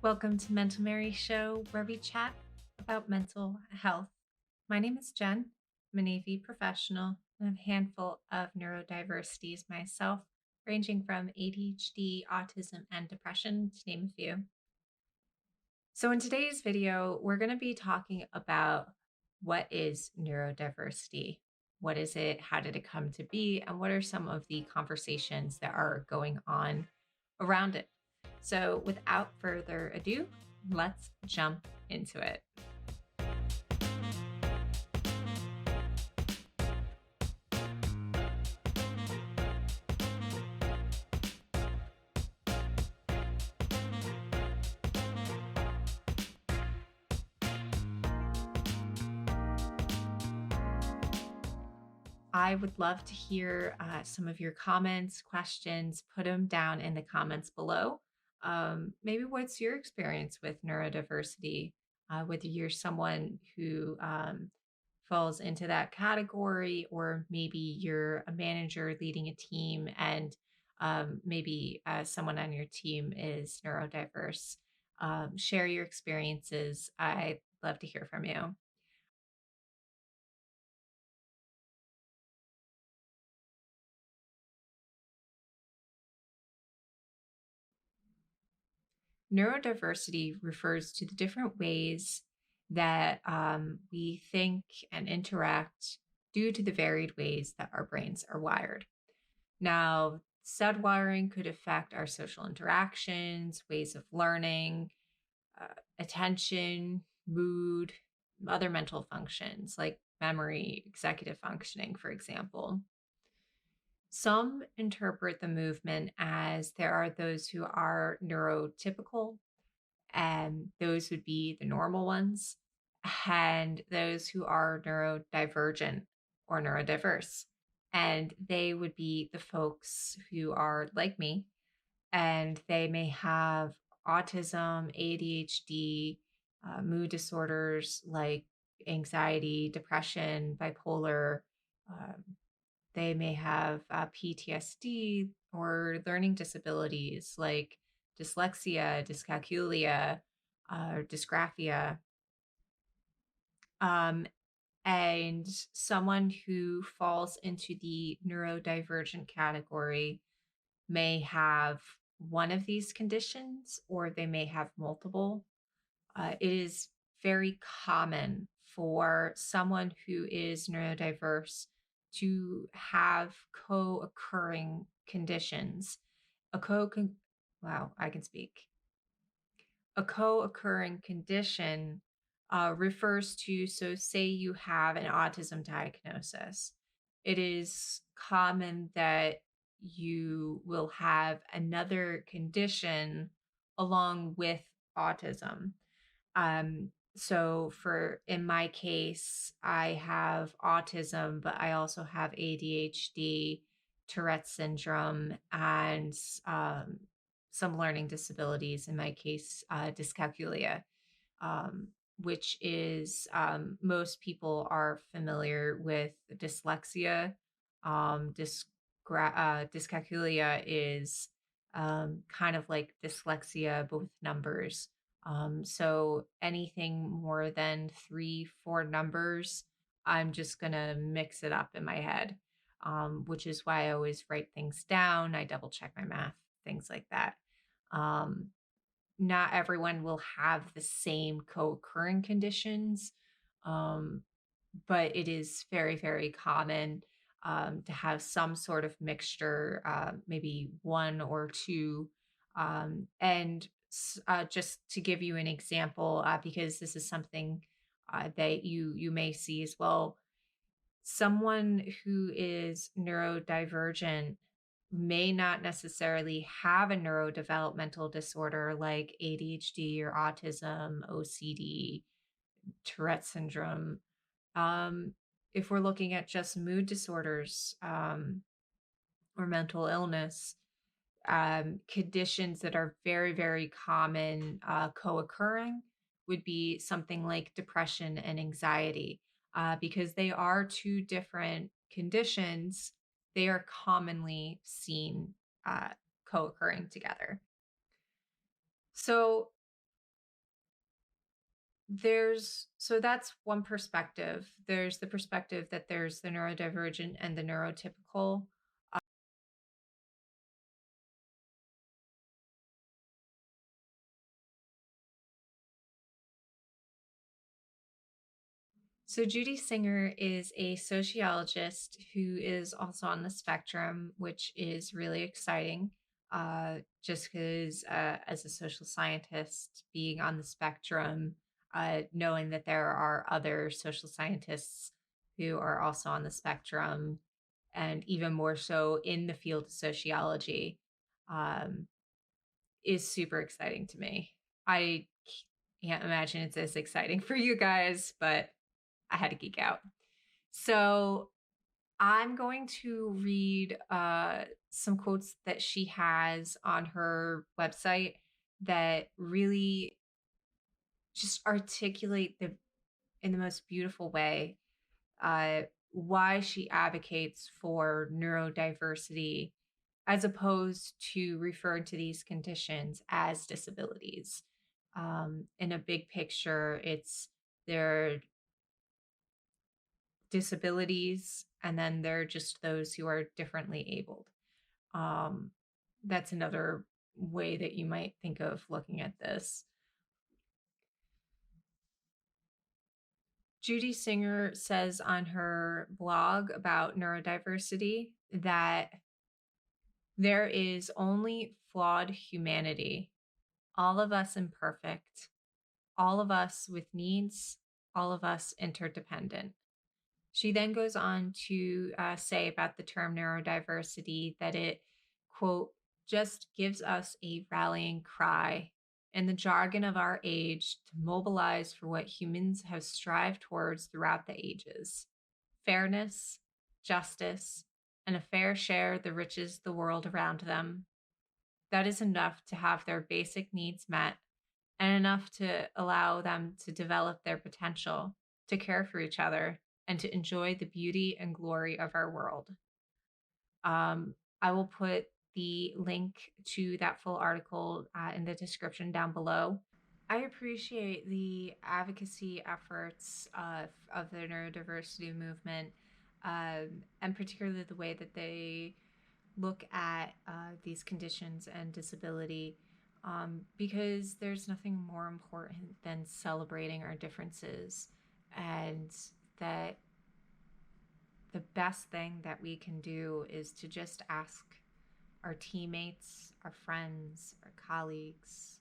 Welcome to Mental Mary Show, where we chat about mental health. My name is Jen. I'm an AV professional and I have a handful of neurodiversities myself, ranging from ADHD, autism, and depression, to name a few. So, in today's video, we're going to be talking about what is neurodiversity? What is it? How did it come to be? And what are some of the conversations that are going on around it? So, without further ado, let's jump into it. I would love to hear some of your comments, questions. Put them down in the comments below. Maybe what's your experience with neurodiversity? Whether you're someone who falls into that category, or maybe you're a manager leading a team and maybe someone on your team is neurodiverse. Share your experiences. I'd love to hear from you. Neurodiversity refers to the different ways that we think and interact due to the varied ways that our brains are wired. Now, said wiring could affect our social interactions, ways of learning, uh, attention, mood, other mental functions like memory, executive functioning, for example. Some interpret the movement as there are those who are neurotypical, and those would be the normal ones, and those who are neurodivergent or neurodiverse. And they would be the folks who are like me, and they may have autism, ADHD, mood disorders like anxiety, depression, bipolar. Um, they may have PTSD or learning disabilities like dyslexia, dyscalculia, dysgraphia. Um, and someone who falls into the neurodivergent category may have one of these conditions or they may have multiple. It is very common for someone who is neurodiverse to have co-occurring conditions. A co wow, I can speak. A co-occurring condition refers to, so say you have an autism diagnosis. It is common that you will have another condition along with autism. So for in my case, I have autism, but I also have ADHD, Tourette syndrome, and um, some learning disabilities. In my case, dyscalculia, um, which is most people are familiar with dyslexia. Dyscalculia is kind of like dyslexia, but with numbers. So anything more than three, four numbers, I'm just going to mix it up in my head, which is why I always write things down. I double check my math, things like that. Um, Not everyone will have the same co-occurring conditions, um, but it is very, very common to have some sort of mixture, maybe one or two. Just to give you an example, because this is something that you may see as well, someone who is neurodivergent may not necessarily have a neurodevelopmental disorder like ADHD or autism, OCD, Tourette syndrome. Um, if we're looking at just mood disorders or mental illness, conditions that are very, very common co occurring would be something like depression and anxiety. Because they are two different conditions, they are commonly seen uh, co occurring together. So, So that's one perspective. There's the perspective that there's the neurodivergent and the neurotypical. So Judy Singer is a sociologist who is also on the spectrum, which is really exciting. Just because, as a social scientist, being on the spectrum, knowing that there are other social scientists who are also on the spectrum, and even more so in the field of sociology, um, is super exciting to me. I can't imagine it's as exciting for you guys, but I had to geek out. So I'm going to read some quotes that she has on her website that really just articulate in the most beautiful way uh, why she advocates for neurodiversity as opposed to referring to these conditions as disabilities. In a big picture, it's their disabilities, and then there are just those who are differently abled. Um, that's another way that you might think of looking at this. Judy Singer says on her blog about neurodiversity that there is only flawed humanity, all of us imperfect, all of us with needs, all of us interdependent. She then goes on to say about the term neurodiversity that it, quote, just gives us a rallying cry in the jargon of our age to mobilize for what humans have strived towards throughout the ages: fairness, justice, and a fair share of the riches of the world around them. That is enough to have their basic needs met and enough to allow them to develop their potential, to care for each other, and to enjoy the beauty and glory of our world. I will put the link to that full article in the description down below. I appreciate the advocacy efforts of the neurodiversity movement, and particularly the way that they look at these conditions and disability, because there's nothing more important than celebrating our differences, and that the best thing that we can do is to just ask our teammates, our friends, our colleagues,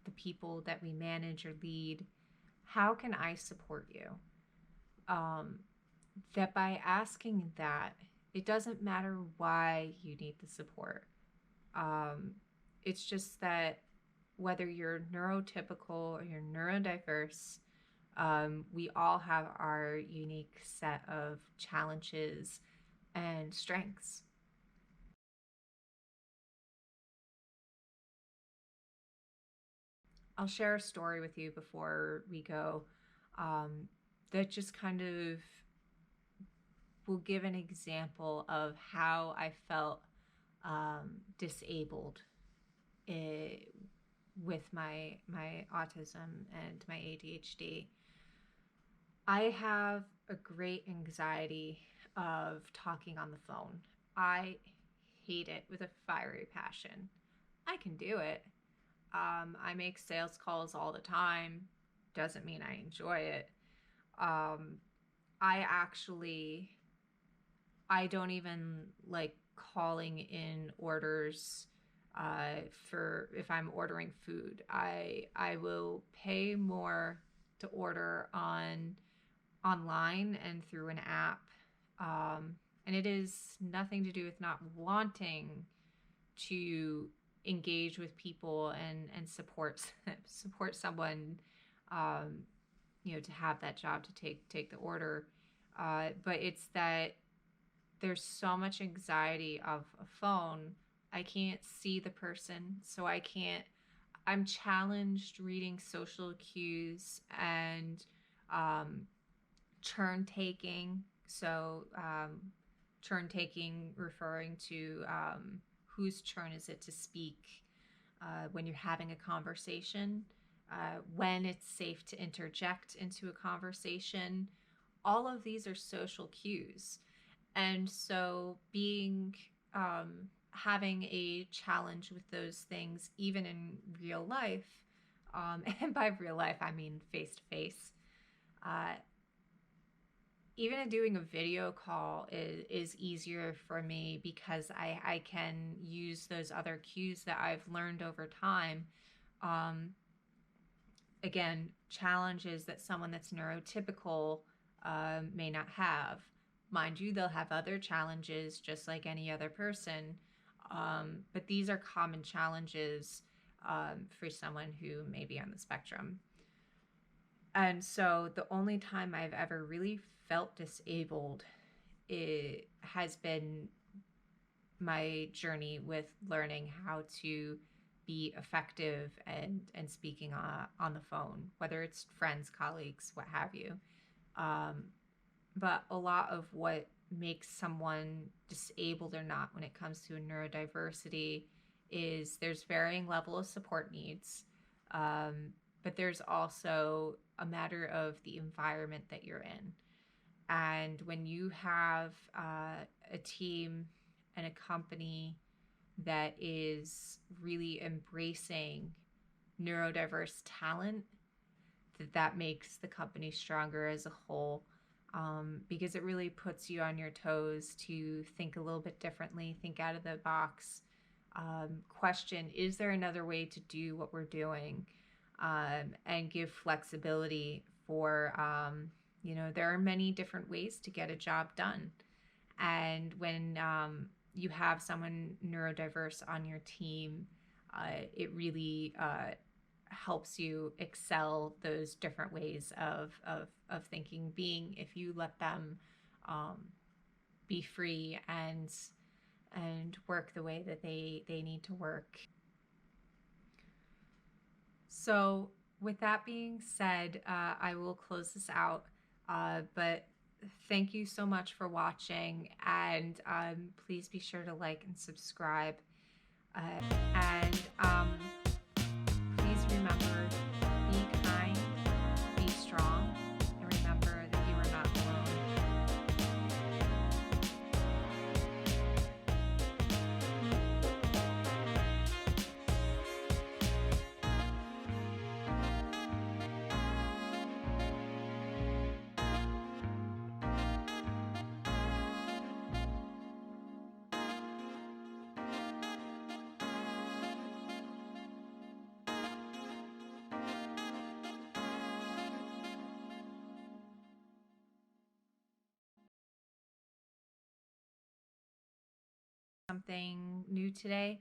the people that we manage or lead, how can I support you? Um, that by asking that, it doesn't matter why you need the support. Um, it's just that whether you're neurotypical or you're neurodiverse, we all have our unique set of challenges and strengths. I'll share a story with you before we go, um, that just kind of will give an example of how I felt disabled, eh, with my autism and my ADHD. I have a great anxiety of talking on the phone. I hate it with a fiery passion. I can do it. I make sales calls all the time. Doesn't mean I enjoy it. Um, I actually I don't even like calling in orders for if I'm ordering food. I will pay more to order online and through an app. Um, and it is nothing to do with not wanting to engage with people and support support someone, um, to have that job to take the order. But it's that there's so much anxiety of a phone. I can't see the person, so I'm challenged reading social cues and um, turn taking. So, turn taking referring to whose turn is it to speak when you're having a conversation. when it's safe to interject into a conversation. All of these are social cues. And so having a challenge with those things, even in real life, and by real life, I mean face to face, even in doing a video call is easier for me because I can use those other cues that I've learned over time. Um, Again, challenges that someone that's neurotypical may not have. Mind you, they'll have other challenges just like any other person, but these are common challenges for someone who may be on the spectrum. And so the only time I've ever really felt disabled has been my journey with learning how to be effective and speaking on the phone, whether it's friends, colleagues, what have you. Um, but a lot of what makes someone disabled or not when it comes to neurodiversity is there's varying level of support needs, um, but there's also a matter of the environment that you're in. And when you have a team and a company that is really embracing neurodiverse talent, that makes the company stronger as a whole, because it really puts you on your toes to think a little bit differently, think out of the box, question, is there another way to do what we're doing, and give flexibility for, there are many different ways to get a job done. And when you have someone neurodiverse on your team, it really helps you excel those different ways of thinking, being if you let them um, be free and work the way that they need to work. So with that being said, I will close this out, but thank you so much for watching, and please be sure to like and subscribe, and please remember, be kind, be strong, and remember that you are not alone. Something new today.